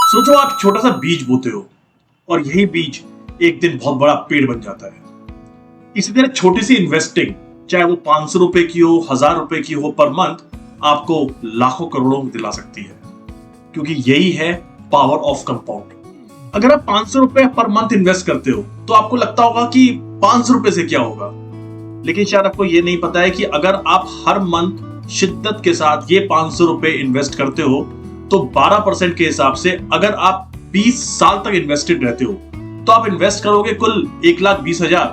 सोचो आप छोटा सा बीज बोते हो और यही बीज एक दिन बहुत बड़ा पेड़ बन जाता है। इसी तरह छोटी सी इन्वेस्टिंग, चाहे वो 500 रुपए की हो, 1000 रुपए की हो पर मंथ, आपको लाखों करोड़ों में दिला सकती है, क्योंकि यही है पावर ऑफ कंपाउंडिंग। अगर आप 500 रुपए पर मंथ इन्वेस्ट करते हो तो आपको लगता होगा कि 500 रुपए से क्या होगा, लेकिन शायद आपको यह नहीं पता है कि अगर आप हर मंथ शिद्दत के साथ ये 500 रुपए इन्वेस्ट करते हो तो 12% के हिसाब से अगर आप 20 साल तक इन्वेस्टेड रहते हो तो आप इन्वेस्ट करोगे कुल 1,20,000,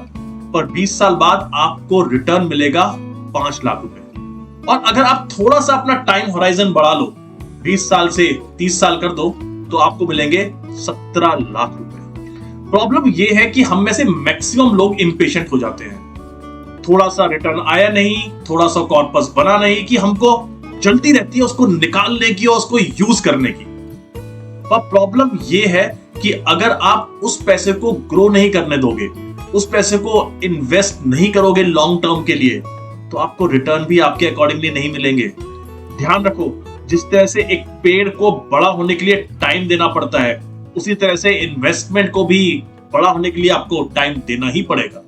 पर 20 साल बाद आपको रिटर्न मिलेगा 5 लाख रुपए। और अगर आप थोड़ा सा अपना टाइम होराइजन बढ़ा लो, 20 साल से 30 साल कर दो, तो आपको मिलेंगे 17 लाख रुपए। प्रॉब्लम यह है कि हम में से मैक्सिमम लोग इंपेशेंट हो जाते हैं। थोड़ा सा रिटर्न आया नहीं, थोड़ा सा कॉर्पस बना नहीं, कि हमको जल्दी रहती है उसको निकालने की और उसको यूज करने की। पर प्रॉब्लम यह है कि अगर आप उस पैसे को ग्रो नहीं करने दोगे, उस पैसे को इन्वेस्ट नहीं करोगे लॉन्ग टर्म के लिए, तो आपको रिटर्न भी आपके अकॉर्डिंगली नहीं मिलेंगे। ध्यान रखो, जिस तरह से एक पेड़ को बड़ा होने के लिए टाइम देना पड़ता है, उसी तरह से इन्वेस्टमेंट को भी बड़ा होने के लिए आपको टाइम देना ही पड़ेगा।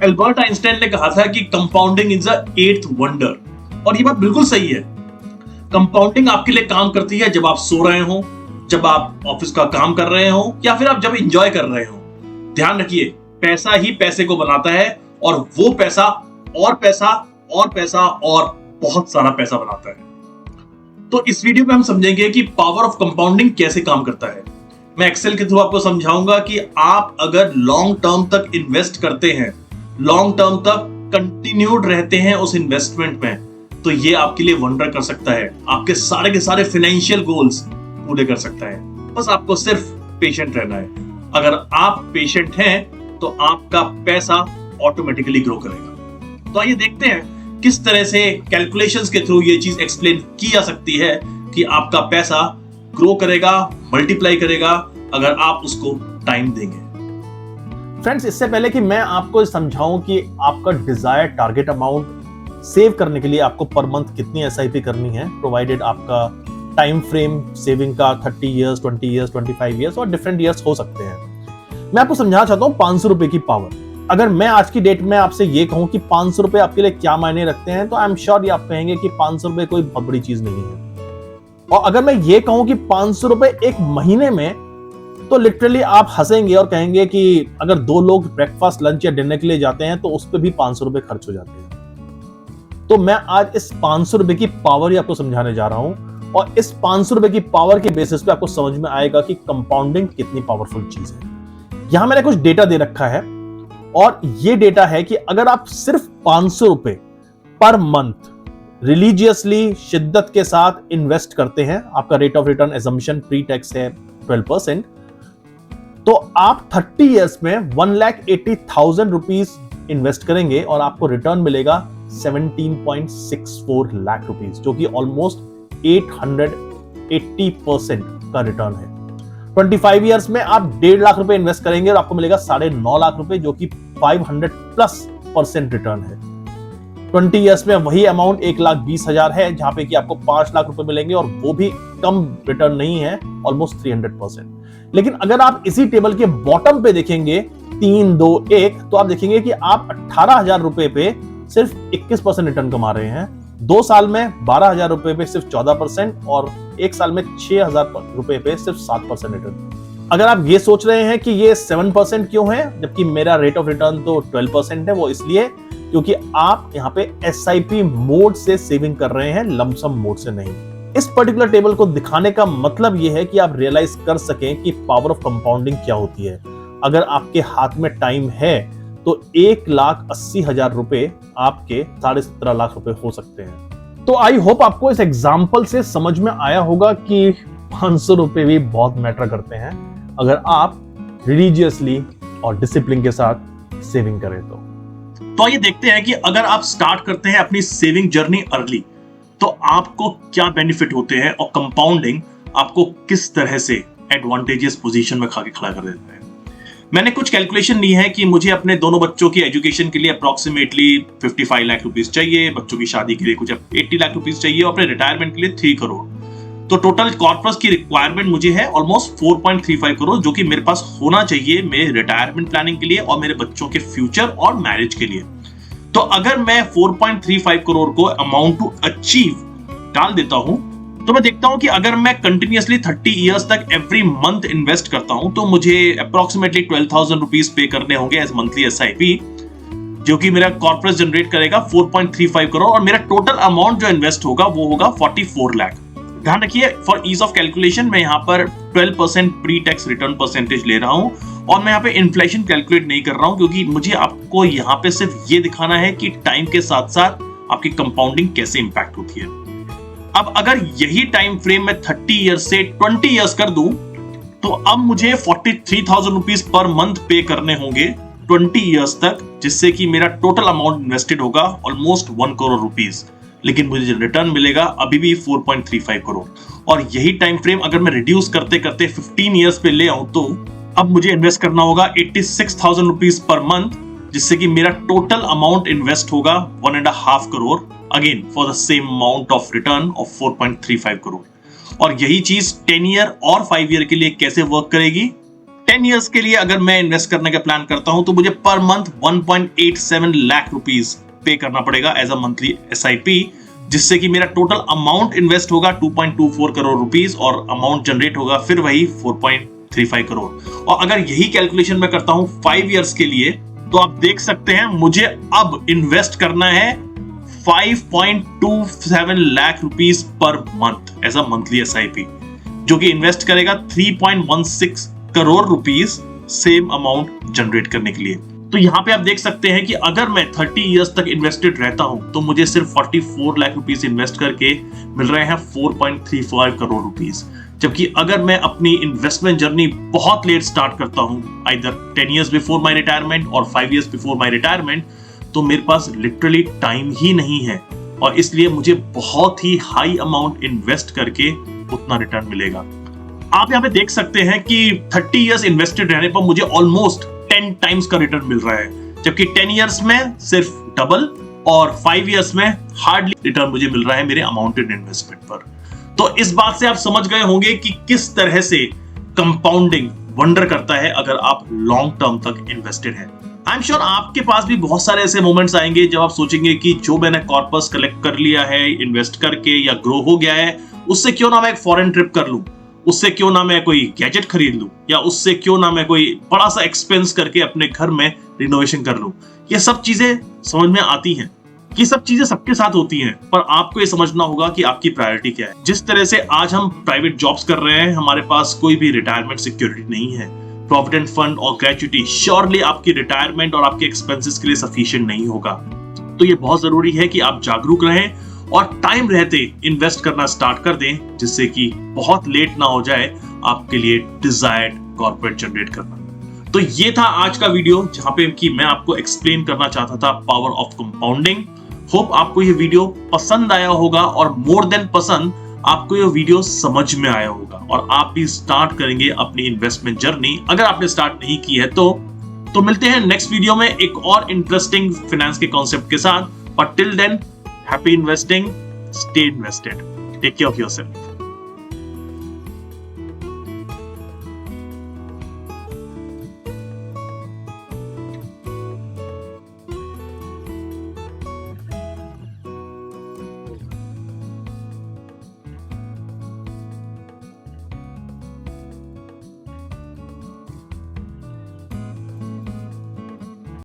एल्बर्ट आइंस्टाइन ने कहा था कि compounding is the 8th wonder, और ये बात बिल्कुल सही है। कंपाउंडिंग आपके लिए काम करती है जब आप सो रहे हो, जब आप ऑफिस का काम कर रहे हो, या फिर आप जब एंजॉय कर रहे हो। ध्यान रखिए, पैसा ही पैसे को बनाता है, और वो पैसा और पैसा और पैसा और बहुत सारा पैसा बनाता है। तो इस वीडियो में हम समझेंगे कि पावर ऑफ कंपाउंडिंग कैसे काम करता है। मैं एक्सेल के थ्रू आपको समझाऊंगा कि आप अगर लॉन्ग टर्म तक इन्वेस्ट करते हैं, लॉन्ग टर्म तक कंटिन्यूड रहते हैं उस इन्वेस्टमेंट में, तो ये आपके लिए वंडर कर सकता है, आपके सारे के सारे फाइनेंशियल गोल्स पूरे कर सकता है। बस आपको सिर्फ पेशेंट रहना है। अगर आप पेशेंट हैं तो आपका पैसा ऑटोमेटिकली ग्रो करेगा। तो आइए देखते हैं किस तरह से कैलकुलेशंस के थ्रू ये चीज एक्सप्लेन की जा सकती है कि आपका पैसा ग्रो करेगा, मल्टीप्लाई करेगा, अगर आप उसको टाइम देंगे। फ्रेंड्स, इससे पहले कि मैं आपको समझाऊं कि आपका डिजायर टारगेट अमाउंट सेव करने के लिए आपको पर मंथ कितनी एसआईपी करनी है, प्रोवाइडेड आपका टाइम फ्रेम सेविंग का 30 इयर्स, 20 इयर्स, 25 इयर्स और डिफरेंट इयर्स हो सकते हैं। मैं आपको समझाना चाहता हूं 500 रुपए की पावर। अगर मैं आज की डेट में आपसे ये कहूं कि 500 रुपए आपके लिए क्या मायने रखते हैं, तो आई एम श्योर ये आप कहेंगे कि 500 रुपए कोई बहुत बड़ी चीज नहीं है। और अगर मैं ये कहूं कि 500 रुपए एक महीने में, तो लिटरली आप हंसेंगे और कहेंगे कि अगर 2 लोग ब्रेकफास्ट, लंच या डिनर के लिए जाते हैं तो उस पर भी 500 रुपए खर्च हो जाते हैं। तो मैं आज इस 500 रुपए की पावर ही आपको समझाने जा रहा हूं, और इस 500 रुपए की पावर के बेसिस पे आपको समझ में आएगा कि कंपाउंडिंग कितनी पावरफुल चीज है। यहां मैंने कुछ डेटा दे रखा है, और ये डेटा है कि अगर आप सिर्फ 500 रुपए पर मंथ रिलीजियसली, शिद्दत के साथ इन्वेस्ट करते हैं, आपका rate of return assumption pre tax है 12%, तो आप 30 इयर्स में 1,80,000 रुपीज इन्वेस्ट करेंगे और आपको रिटर्न मिलेगा 17.64 लाख रुपीज, जो कि ऑलमोस्ट 880% का रिटर्न है। 25 इयर्स में आप 1.5 लाख रुपए इन्वेस्ट करेंगे और आपको मिलेगा 9.5 लाख रुपए, जो कि 500+% रिटर्न है। 20 इयर्स में वही अमाउंट 1,20,000 है, जहां पे कि आपको 5 लाख रुपए मिलेंगे, और वो भी कम रिटर्न नहीं है, ऑलमोस्ट 300%। लेकिन अगर आप इसी टेबल के बॉटम पे देखेंगे 3, 2, 1, तो आप देखेंगे कि आप 18,000 रुपए पे सिर्फ 21% रिटर्न कमा रहे हैं, 2 साल में 12,000 रुपए पे सिर्फ 14%, और 1 साल में 6,000 रुपए पे सिर्फ 7% रिटर्न। अगर आप ये सोच रहे हैं कि ये 7% क्यों है जबकि मेरा रेट ऑफ रिटर्न तो 12% है, वो इसलिए क्योंकि आप यहाँ पे एसआईपी मोड से सेविंग कर रहे हैं, लमसम मोड से नहीं। इस पर्टिकुलर टेबल को दिखाने का मतलब ये है कि आप रियलाइज कर सकें कि पावर ऑफ कंपाउंडिंग क्या होती है। अगर आपके हाथ में टाइम है तो 1,80,000 रुपए आपके 17.5 लाख रुपए हो सकते हैं। तो आई होप आपको इस एग्जाम्पल से समझ में आया होगा कि 500 रुपए भी बहुत मैटर करते हैं अगर आप रिलीजियसली और डिसिप्लिन के साथ सेविंग करें तो आइए देखते हैं कि अगर आप स्टार्ट करते हैं अपनी सेविंग जर्नी अर्ली, तो आपको क्या बेनिफिट होते हैं, और कंपाउंडिंग आपको किस तरह से एडवांटेजेस पोजीशन में खड़ा कर देता है। मैंने कुछ कैलकुलेशन ली है कि मुझे अपने दोनों बच्चों की एजुकेशन के लिए अप्रोक्सीमेटली 55 लाख रुपीस चाहिए, बच्चों की शादी के लिए कुछ 80 लाख रुपीस चाहिए, और अपने रिटायरमेंट के लिए 3 करोड़। तो टोटल कॉर्पस की रिक्वायरमेंट मुझे है ऑलमोस्ट 4.35 करोड़, जो कि मेरे पास होना चाहिए मेरे रिटायरमेंट प्लानिंग के लिए और मेरे बच्चों के फ्यूचर और मैरिज के लिए। तो अगर मैं 4.35 करोड़ को अमाउंट टू अचीव डाल देता हूं, तो मैं देखता हूं कि अगर मैं कंटिन्यूअसली 30 इयर्स तक एवरी मंथ इन्वेस्ट करता हूं तो मुझे अप्रोक्सीमेटली 12,000 रुपीज पे करने होंगे एज मंथली SIP, जो कि मेरा कॉर्पस जनरेट करेगा 4.35 करोड़ और मेरा टोटल अमाउंट जो इन्वेस्ट होगा वो होगा 44 लाख। ध्यान रखिए, फॉर ईज ऑफ कैलकुलेशन मैं यहाँ पर 12% प्री टैक्स रिटर्न परसेंटेज ले रहा हूँ और मैं यहाँ पे इन्फ्लेशन कैलकुलेट नहीं कर रहा हूँ, क्योंकि मुझे आपको यहाँ पे सिर्फ ये दिखाना है कि टाइम के साथ साथ आपकी कंपाउंडिंग कैसे इंपैक्ट होती है। अब अगर यही टाइम फ्रेम में 30 ईयर्स से 20 ईयर्स कर दूं, तो अब मुझे 43,000 रुपीज पर मंथ पे करने होंगे 20 ईयर्स तक, जिससे कि मेरा टोटल अमाउंट इन्वेस्टेड होगा ऑलमोस्ट 1 करोड़ रुपीज, लेकिन मुझे रिटर्न मिलेगा अभी भी 4.35 करोड़। और यही टाइम फ्रेम अगर मैं रिड्यूस करते करते 15 ईयर्स पे ले आऊं, तो अब मुझे इन्वेस्ट करना होगा 86,000 रुपीज पर मंथ, जिससे कि मेरा टोटल अमाउंट इन्वेस्ट होगा 1.5 crore, again for the same amount of return of 4.35 crore. और यही चीज 10 ईयर और 5 ईयर के लिए कैसे वर्क करेगी? 10 इयर्स के लिए अगर मैं इन्वेस्ट करने का प्लान करता हूं तो मुझे पर मंथ 1.87 लाख रुपीस पे करना पड़ेगा एज अ मंथली SIP, जिससे कि मेरा टोटल अमाउंट इन्वेस्ट होगा 2.24 करोड़ रुपीस और अमाउंट जनरेट होगा फिर वही 4.35 करोड़। और अगर यही कैलकुलेशन मैं करता हूं 5 इयर्स के लिए, तो आप देख सकते हैं मुझे अब इन्वेस्ट करना है 5.27 lakh rupees per month as a monthly SIP, जो कि इन्वेस्ट करेगा 3.16 crore rupees same amount generate करने के लिए। तो यहां पे आप देख सकते हैं कि अगर मैं 30 इयर्स तक इन्वेस्टेड रहता हूं तो मुझे सिर्फ 44 लाख रुपीस इन्वेस्ट करके मिल रहे हैं 4.35 करोड़ रुपीस, जबकि अगर मैं अपनी इन्वेस्टमेंट जर्नी बहुत लेट स्टार्ट करता हूं, either 10 years before my retirement और 5 इयर्स बिफोर माय रिटायरमेंट, तो मेरे पास लिटरली टाइम ही नहीं है और इसलिए मुझे बहुत ही हाई अमाउंट इन्वेस्ट करके उतना रिटर्न मिलेगा। आप यहाँ पे देख सकते हैं कि 30 इयर्स इन्वेस्टेड रहने पर मुझे ऑलमोस्ट 10 टाइम्स का रिटर्न मिल रहा है, जबकि 10 इयर्स में सिर्फ डबल और 5 इयर्स में हार्डली रिटर्न मुझे मिल रहा है मेरे अमाउंटेड इन्वेस्टमेंट पर। तो इस बात से आप समझ गए होंगे कि किस तरह से कंपाउंडिंग वंडर करता है अगर आप लॉन्ग टर्म तक इन्वेस्टेड हैं। आई एम श्योर आपके पास भी बहुत सारे ऐसे मोमेंट्स आएंगे जब आप सोचेंगे कि जो मैंने कॉर्पस कलेक्ट कर लिया है इन्वेस्ट करके या ग्रो हो गया है, उससे क्यों ना मैं एक फॉरेन ट्रिप कर लूं, उससे क्यों ना मैं कोई गैजेट खरीद लूं, या उससे क्यों ना मैं कोई बड़ा सा एक्सपेंस करके अपने घर में रिनोवेशन कर लूं। ये सब चीजें समझ में आती हैं, ये सब चीजें सबके साथ होती हैं, पर आपको ये समझना होगा कि आपकी प्रायोरिटी क्या है। जिस तरह से आज हम प्राइवेट जॉब्स कर रहे हैं, हमारे पास कोई भी रिटायरमेंट सिक्योरिटी नहीं है, प्रोविडेंट फंड और ग्रेच्युटी श्योरली आपकी रिटायरमेंट और आपके एक्सपेंसेस के लिए सफिशिएंट नहीं होगा। तो ये बहुत जरूरी है कि आप जागरूक रहें और टाइम रहते इन्वेस्ट करना स्टार्ट कर दें, जिससे कि बहुत लेट ना हो जाए आपके लिए डिजायर्ड कॉर्पोरेट जनरेट करना। तो ये था आज का वीडियो, जहां पे कि मैं आपको एक्सप्लेन करना चाहता था पावर ऑफ कंपाउंडिंग। होप आपको ये वीडियो पसंद आया होगा और मोर देन पसंद आपको ये वीडियो समझ में आया होगा और आप भी स्टार्ट करेंगे अपनी इन्वेस्टमेंट जर्नी, अगर आपने स्टार्ट नहीं की है तो मिलते हैं नेक्स्ट वीडियो में एक और इंटरेस्टिंग फाइनेंस के कॉन्सेप्ट के साथ। But till then, happy investing, stay invested, take care of yourself.